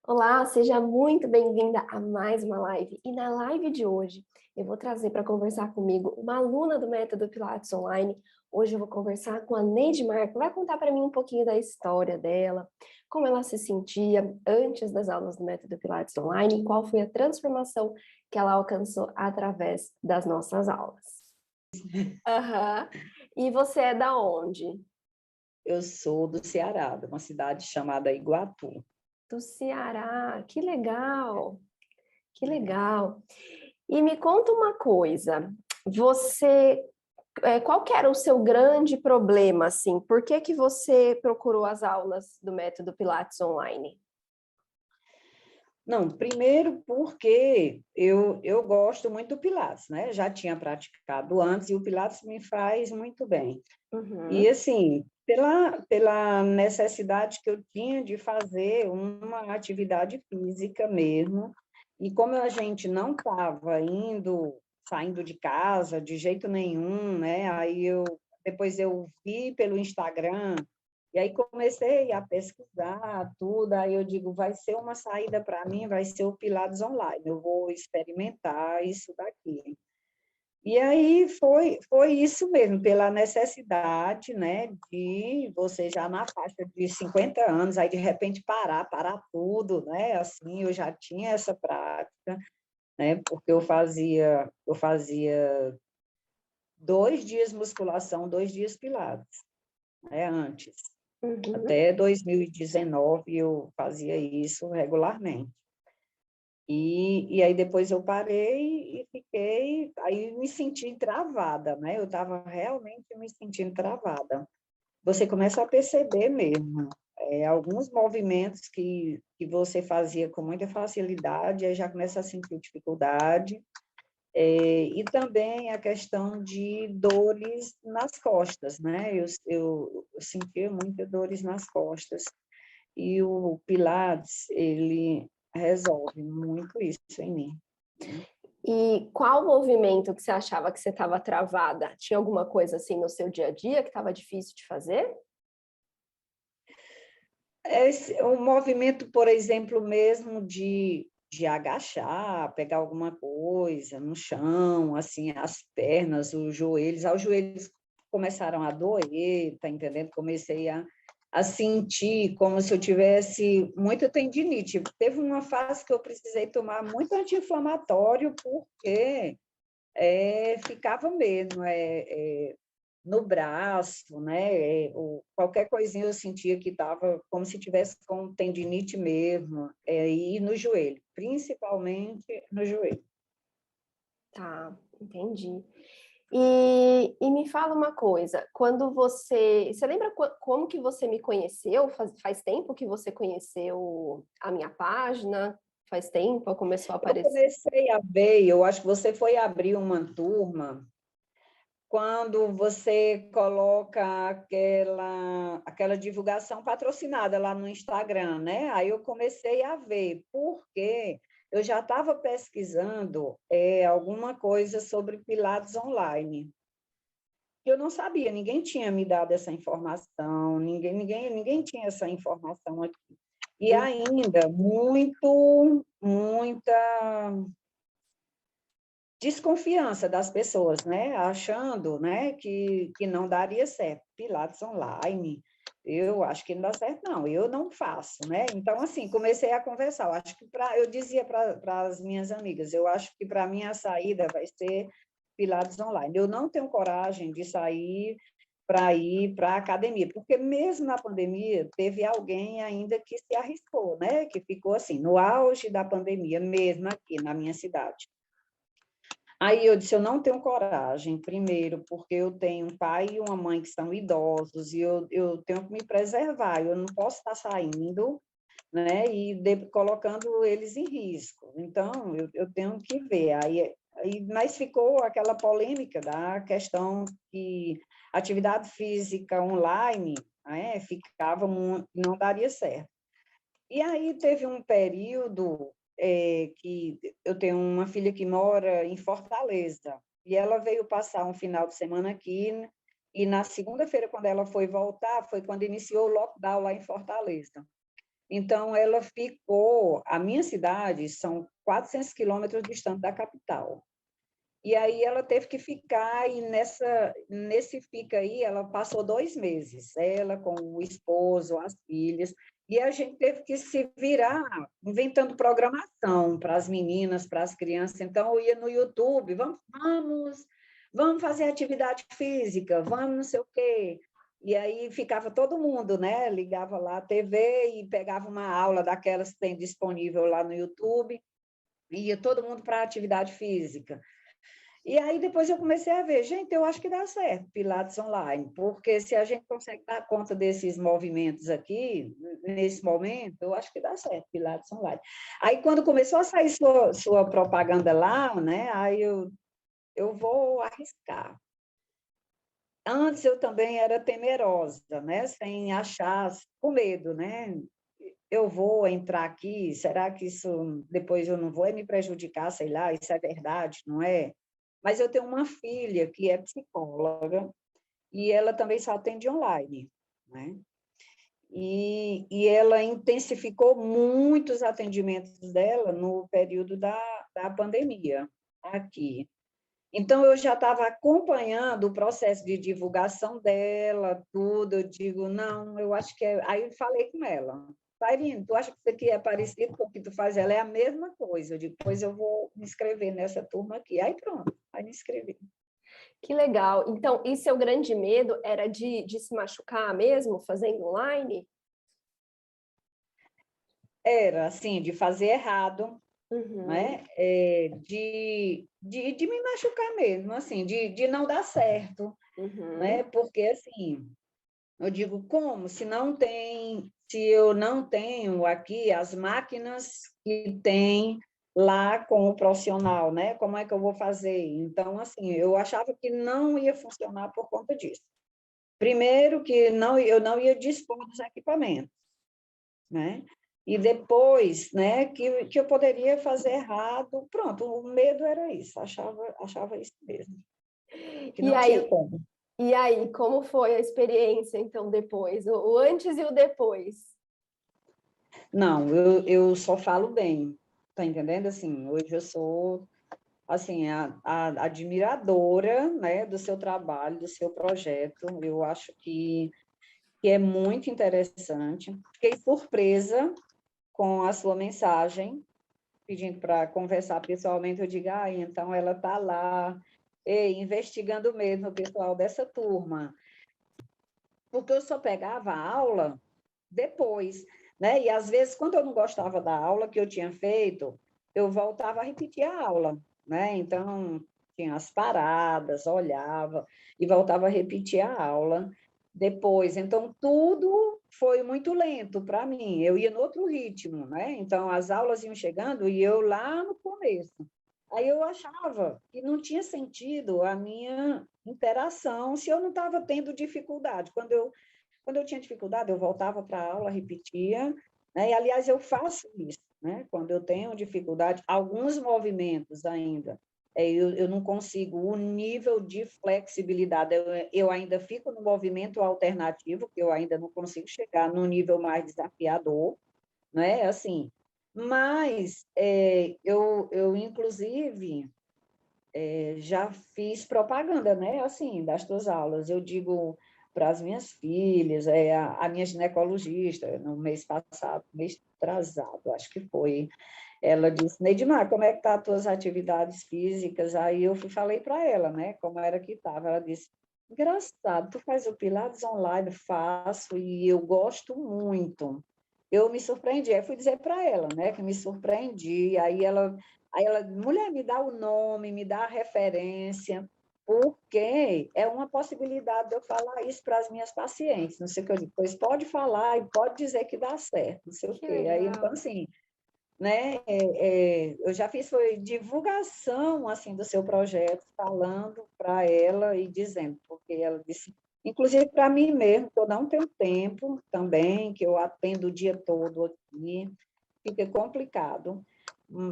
Olá, seja muito bem-vinda a mais uma live. E na live de hoje, eu vou trazer para conversar comigo uma aluna do Método Pilates Online. Hoje eu vou conversar com a Neidmar, que vai contar para mim um pouquinho da história dela, como ela se sentia antes das aulas do Método Pilates Online e qual foi a transformação que ela alcançou através das nossas aulas. Aham. E você é da onde? Eu sou do Ceará, de uma cidade chamada Iguatu. Do Ceará. Que legal! Que legal. E me conta uma coisa, você, qual que era o seu grande problema, assim? Por que que você procurou as aulas do método Pilates online? Não, primeiro porque eu gosto muito do Pilates, né? Já tinha praticado antes e o Pilates me faz muito bem. E, Uhum, assim, pela necessidade que eu tinha de fazer uma atividade física mesmo, e como a gente não estava saindo de casa de jeito nenhum, né? Depois eu vi pelo Instagram, e aí comecei a pesquisar tudo, aí eu digo, vai ser uma saída para mim, vai ser o Pilates online, eu vou experimentar isso daqui. E aí foi isso mesmo, pela necessidade, né, de você já na faixa de 50 anos, aí de repente parar tudo, né, assim, eu já tinha essa prática, né, porque eu fazia 2 dias musculação, 2 dias pilates, né, antes. uhum. Até 2019 eu fazia isso regularmente. E aí depois eu parei e fiquei, aí me senti travada, né? Eu estava realmente me sentindo travada. Você começa a perceber mesmo, alguns movimentos que você fazia com muita facilidade, aí já começa a sentir dificuldade, e também a questão de dores nas costas, né? Eu sentia muitas dores nas costas, e o Pilates, ele resolve muito isso em mim. E qual movimento que você achava que você estava travada? Tinha alguma coisa assim no seu dia a dia que estava difícil de fazer? O movimento, por exemplo, mesmo de agachar, pegar alguma coisa no chão, assim, as pernas, os joelhos começaram a doer, tá entendendo? Comecei a sentir como se eu tivesse muita tendinite. Teve uma fase que eu precisei tomar muito anti-inflamatório, porque ficava mesmo, no braço, né? Ou qualquer coisinha eu sentia que estava como se tivesse com tendinite mesmo, e no joelho, principalmente no joelho. Tá, entendi. E me fala uma coisa, quando você lembra como que você me conheceu? Faz tempo que você conheceu a minha página? Faz tempo? Começou a Eu aparecer? comecei a ver, eu acho que você foi abrir uma turma quando você coloca aquela divulgação patrocinada lá no Instagram, né? Aí eu comecei a ver, porque eu já estava pesquisando alguma coisa sobre Pilates online. Eu não sabia, ninguém tinha me dado essa informação, ninguém tinha essa informação aqui. E Hum, ainda muita desconfiança das pessoas, né? Achando, né, que não daria certo. Pilates online, eu acho que não dá certo, não, eu não faço, né? Então, assim, comecei a conversar. Eu dizia para as minhas amigas, eu acho que para mim a saída vai ser Pilates online. Eu não tenho coragem de sair para ir para a academia, porque mesmo na pandemia teve alguém ainda que se arriscou, né? Que ficou assim, no auge da pandemia, mesmo aqui na minha cidade. Aí eu disse, eu não tenho coragem, primeiro, porque eu tenho um pai e uma mãe que são idosos, e eu tenho que me preservar, eu não posso estar saindo, né, colocando eles em risco. Então, eu tenho que ver. Mas ficou aquela polêmica da questão que atividade física online, né, não daria certo. E aí teve um período que eu tenho uma filha que mora em Fortaleza, e ela veio passar um final de semana aqui, e na segunda-feira, quando ela foi voltar, foi quando iniciou o lockdown lá em Fortaleza. Então, ela ficou... A minha cidade são 400 quilômetros distante da capital. E aí ela teve que ficar, e nesse fica aí, ela passou 2 meses, ela com o esposo, as filhas, e a gente teve que se virar inventando programação para as meninas, para as crianças. Então, eu ia no YouTube, vamos fazer atividade física, vamos não sei o quê. E aí ficava todo mundo, né? Ligava lá a TV e pegava uma aula daquelas que tem disponível lá no YouTube, e ia todo mundo para a atividade física. E aí depois eu comecei a ver, gente, eu acho que dá certo Pilates online, porque se a gente consegue dar conta desses movimentos aqui, nesse momento, eu acho que dá certo Pilates online. Aí quando começou a sair sua propaganda lá, né, aí eu vou arriscar. Antes eu também era temerosa, né, sem achar, com medo, né, eu vou entrar aqui, será que isso depois eu não vou me prejudicar, sei lá, isso é verdade, não é? Mas eu tenho uma filha que é psicóloga e ela também só atende online, né? E ela intensificou muitos atendimentos dela no período da pandemia aqui. Então, eu já estava acompanhando o processo de divulgação dela, tudo. Eu digo, não, eu acho que é... Aí eu falei com ela, Tairine, tu acha que isso aqui é parecido com o que tu faz? Ela é a mesma coisa. Eu digo, depois eu vou me inscrever nessa turma aqui. Aí pronto, aí me inscrevi. Que legal. Então, e seu grande medo era de se machucar mesmo, fazendo online? Era, assim, de fazer errado, Uhum, né? De me machucar mesmo, assim, de não dar certo, né? uhum. Porque, assim, eu digo, como? Se eu não tenho aqui as máquinas que tem lá com o profissional, né? Como é que eu vou fazer? Então, assim, eu achava que não ia funcionar por conta disso. Primeiro que eu não ia dispor dos equipamentos, né? E depois, né, que eu poderia fazer errado. Pronto, o medo era isso, achava isso mesmo, que E não tinha aí, como. e aí, como foi a experiência, então, depois? O antes e o depois? Não, eu só falo bem, tá entendendo? Assim, hoje eu sou, assim, a admiradora, né, do seu trabalho, do seu projeto. Eu acho que é muito interessante. Fiquei surpresa com a sua mensagem, pedindo para conversar pessoalmente. Eu digo, então ela está lá, investigando mesmo o pessoal dessa turma. Porque eu só pegava a aula depois, né? E às vezes, quando eu não gostava da aula que eu tinha feito, eu voltava a repetir a aula, né? Então, tinha as paradas, olhava e voltava a repetir a aula depois. Então, tudo foi muito lento para mim. Eu ia no outro ritmo, né? Então, as aulas iam chegando e eu lá no começo. Aí eu achava que não tinha sentido a minha interação se eu não estava tendo dificuldade. Quando eu tinha dificuldade, eu voltava para a aula, repetia, né? E, aliás, eu faço isso, né? Quando eu tenho dificuldade, alguns movimentos ainda, eu não consigo, o nível de flexibilidade, eu ainda fico no movimento alternativo, que eu ainda não consigo chegar no nível mais desafiador, né? Assim, mas eu inclusive, já fiz propaganda, né? Assim, das tuas aulas. Eu digo para as minhas filhas, a minha ginecologista, no mês passado, mês atrasado, acho que foi, ela disse, Neidmar, como é que tá as tuas atividades físicas? Aí eu falei para ela, né, como era que estava. Ela disse, engraçado, tu faz o Pilates online, faço, e eu gosto muito. Eu me surpreendi, aí fui dizer para ela, né, que me surpreendi, aí ela, mulher, me dá o nome, me dá a referência, porque é uma possibilidade de eu falar isso para as minhas pacientes, não sei o que eu digo, pois pode falar e pode dizer que dá certo, não sei o Que quê. Aí, então, legal. assim, né, eu já fiz foi divulgação, assim, do seu projeto, falando para ela e dizendo, porque ela disse, inclusive para mim mesmo, que eu não tenho tempo também, que eu atendo o dia todo aqui, fica complicado.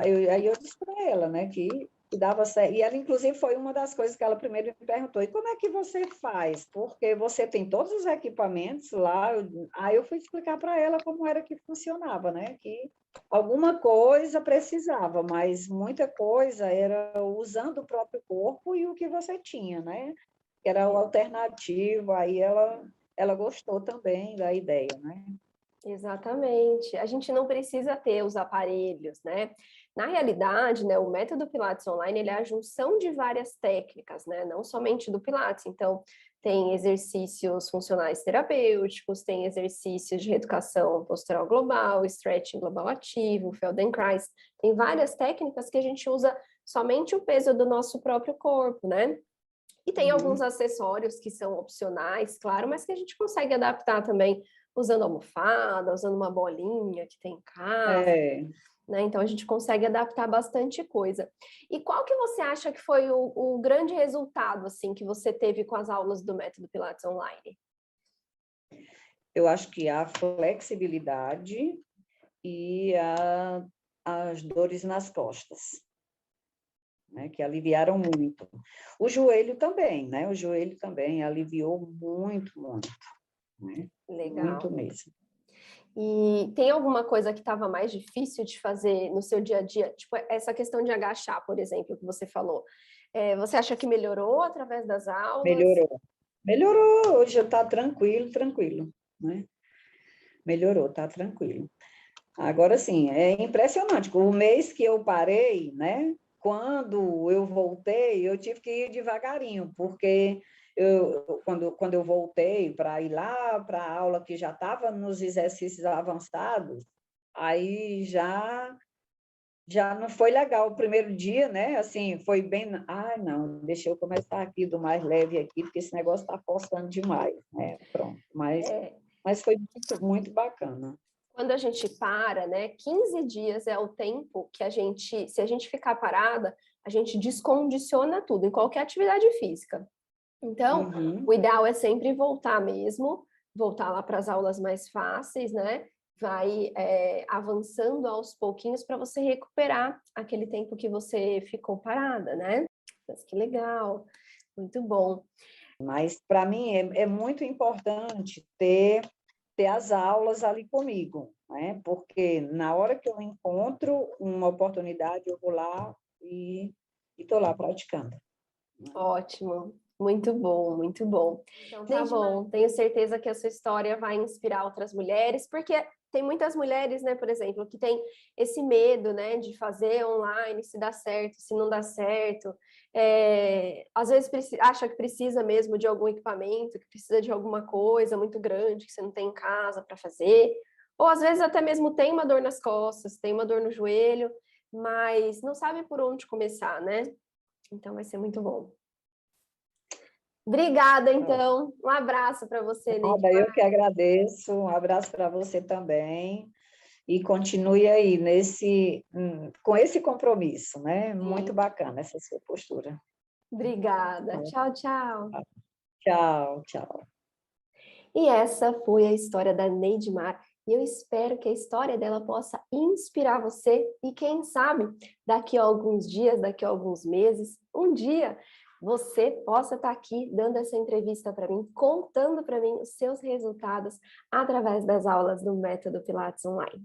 Aí eu disse para ela, né, que e dava certo. E ela, inclusive, foi uma das coisas que ela primeiro me perguntou, e como é que você faz? Porque você tem todos os equipamentos lá. Aí eu fui explicar para ela como era que funcionava, né? Que alguma coisa precisava, mas muita coisa era usando o próprio corpo e o que você tinha, né? Que era o alternativo, aí ela gostou também da ideia, né? Exatamente. A gente não precisa ter os aparelhos, né? Na realidade, né, o método Pilates Online, ele é a junção de várias técnicas, né? Não somente do Pilates. Então, tem exercícios funcionais terapêuticos, tem exercícios de reeducação postural global, stretching global ativo, Feldenkrais. Tem várias técnicas que a gente usa somente o peso do nosso próprio corpo, né? E tem alguns Uhum. acessórios que são opcionais, claro, mas que a gente consegue adaptar também usando almofada, usando uma bolinha que tem em casa, É, né? Então a gente consegue adaptar bastante coisa. E qual que você acha que foi o grande resultado assim que você teve com as aulas do método Pilates Online? eu acho que a flexibilidade e as dores nas costas, né, que aliviaram muito. O joelho também, né? O joelho também aliviou muito, muito, né? Muito Legal. mesmo. E tem alguma coisa que estava mais difícil de fazer no seu dia a dia? Tipo, essa questão de agachar, por exemplo, que você falou. Você acha que melhorou através das aulas? Melhorou. Melhorou, hoje já está tranquilo, tranquilo, né? Melhorou, está tranquilo. Agora sim, é impressionante. O mês que eu parei, né? Quando eu voltei, eu tive que ir devagarinho, porque quando eu voltei para ir lá para a aula que já estava nos exercícios avançados, aí já não foi legal o primeiro dia, né? Assim, foi bem, não, deixa eu começar aqui do mais leve aqui, porque esse negócio está forçando demais, né? Pronto, É, mas foi muito, muito bacana. quando a gente para, né, 15 dias é o tempo que a gente, se a gente ficar parada, a gente descondiciona tudo, em qualquer atividade física. Então, o Uhum. ideal é sempre voltar mesmo, voltar lá para as aulas mais fáceis, né? Vai avançando aos pouquinhos para você recuperar aquele tempo que você ficou parada, né? Mas que legal, muito bom. Mas para mim é muito importante ter as aulas ali comigo, né? Porque na hora que eu encontro uma oportunidade, eu vou lá e estou lá praticando. Ótimo, muito bom, muito bom. Então, tá bom, tenho certeza que a sua história vai inspirar outras mulheres, porque tem muitas mulheres, né, por exemplo, que tem esse medo, né, de fazer online, se dá certo, se não dá certo. Às vezes acha que precisa mesmo de algum equipamento, que precisa de alguma coisa muito grande que você não tem em casa para fazer. Ou às vezes até mesmo tem uma dor nas costas, tem uma dor no joelho, mas não sabe por onde começar, né? Então vai ser muito bom. Obrigada, então. Um abraço para você, Nada, Neidmar. eu que agradeço. Um abraço para você também. E continue aí com esse compromisso, né? Muito Sim. bacana essa sua postura. Obrigada. Tchau, tchau. Tchau, tchau. E essa foi a história da Neidmar. E eu espero que a história dela possa inspirar você e quem sabe, daqui a alguns dias, daqui a alguns meses, um dia você possa estar aqui dando essa entrevista para mim, contando para mim os seus resultados através das aulas do Método Pilates Online.